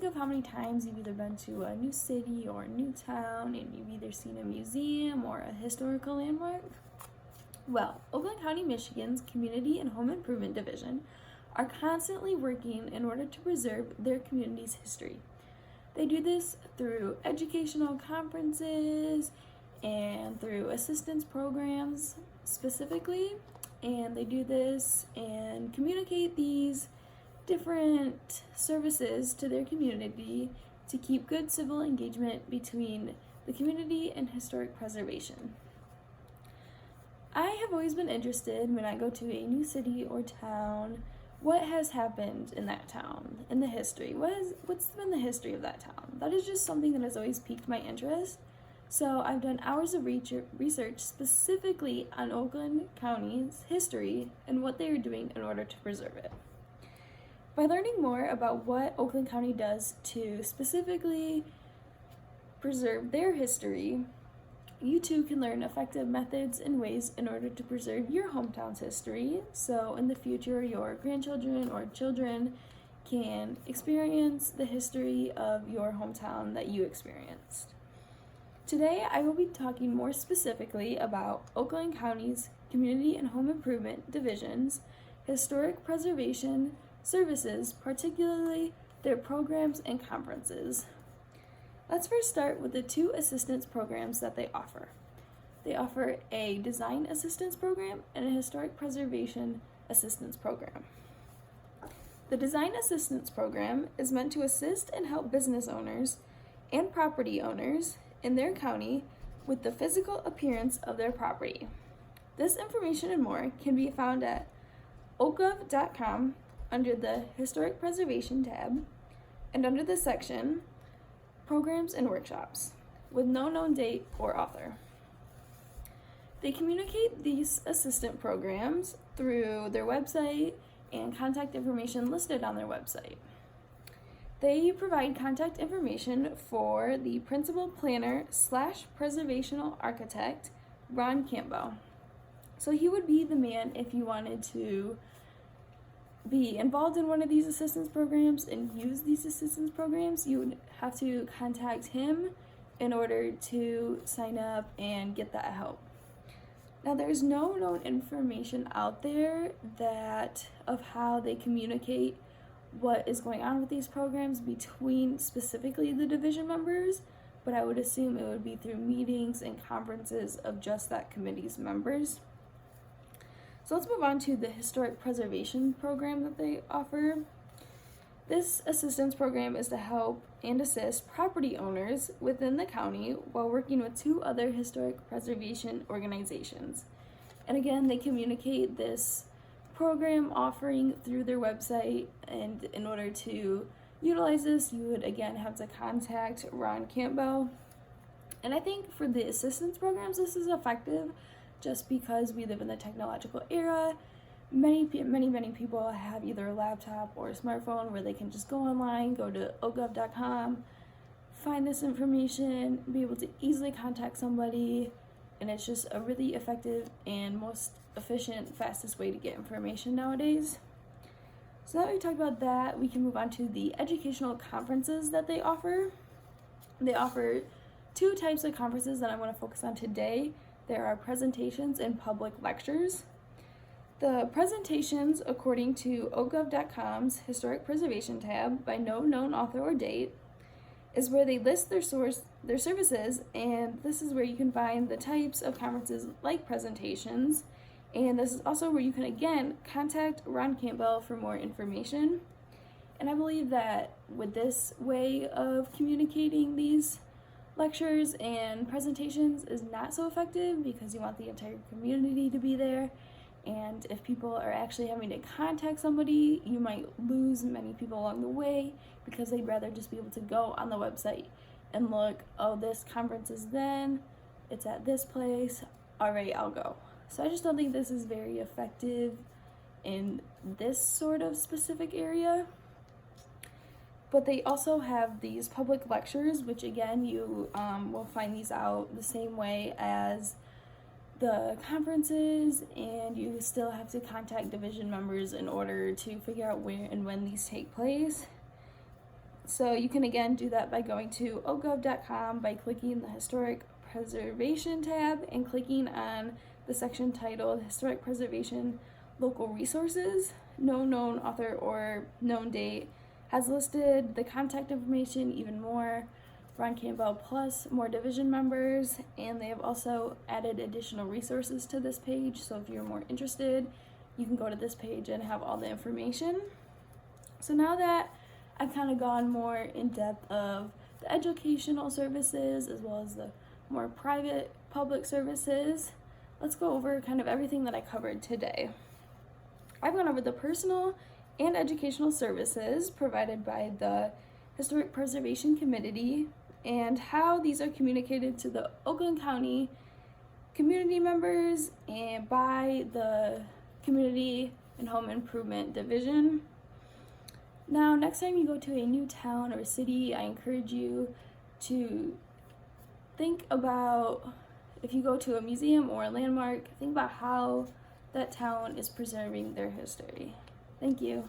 think of how many times you've either been to a new city or a new town and you've either seen a museum or a historical landmark. Well, Oakland County, Michigan's Community and Home Improvement Division are constantly working in order to preserve their community's history. They do this through educational conferences and through assistance programs specifically, and they do this and communicate these different services to their community to keep good civil engagement between the community and historic preservation. I have always been interested when I go to a new city or town, what has happened in that town, in the history. What's been the history of that town? That is just something that has always piqued my interest. So I've done hours of research specifically on Oakland County's history and what they are doing in order to preserve it. By learning more about what Oakland County does to specifically preserve their history, you too can learn effective methods and ways in order to preserve your hometown's history, so in the future your grandchildren or children can experience the history of your hometown that you experienced. Today I will be talking more specifically about Oakland County's Community and Home Improvement Division's historic preservation services, particularly their programs and conferences. Let's first start with the two assistance programs that they offer. They offer a design assistance program and a historic preservation assistance program. The design assistance program is meant to assist and help business owners and property owners in their county with the physical appearance of their property. This information and more can be found at okgov.com under the Historic Preservation tab and under the section Programs and Workshops, with no known date or author. They communicate these assistant programs through their website and contact information listed on their website. They provide contact information for the principal planner / preservational architect, Ron Campbell. So he would be the man if you wanted to be involved in one of these assistance programs and use these assistance programs. You would have to contact him in order to sign up and get that help. Now, there's no known information out there of how they communicate what is going on with these programs between specifically the division members, but I would assume it would be through meetings and conferences of just that committee's members. So let's move on to the historic preservation program that they offer. This assistance program is to help and assist property owners within the county while working with two other historic preservation organizations. And again, they communicate this program offering through their website, and in order to utilize this, you would again have to contact Ron Campbell. And I think for the assistance programs, this is effective just because we live in the technological era. Many people have either a laptop or a smartphone where they can just go online, go to okgov.com, find this information, be able to easily contact somebody, and it's just a really effective and most efficient, fastest way to get information nowadays. So now that we talked about that, we can move on to the educational conferences that they offer. They offer two types of conferences that I want to focus on today. There are presentations and public lectures. The presentations, according to okgov.com's Historic Preservation tab, by no known author or date, is where they list their services, and this is where you can find the types of conferences like presentations, and this is also where you can again contact Ron Campbell for more information. And I believe that with this way of communicating these lectures and presentations is not so effective because you want the entire community to be there, and if people are actually having to contact somebody, you might lose many people along the way because they'd rather just be able to go on the website and look, oh, this conference is then, it's at this place, all right, I'll go. So I just don't think this is very effective in this sort of specific area. But they also have these public lectures, which again, you will find these out the same way as the conferences, and you still have to contact division members in order to figure out where and when these take place. So you can again do that by going to ogov.com by clicking the Historic Preservation tab and clicking on the section titled Historic Preservation Local Resources. No known author or known date has listed the contact information even more. Ron Campbell plus more division members, and they have also added additional resources to this page, so if you're more interested you can go to this page and have all the information. So now that I've kind of gone more in depth of the educational services as well as the more private public services, let's go over kind of everything that I covered today. I've gone over the personal and educational services provided by the Historic Preservation Committee and how these are communicated to the Oakland County community members and by the Community and Home Improvement Division. Now, next time you go to a new town or city, I encourage you to think about, if you go to a museum or a landmark, think about how that town is preserving their history. Thank you.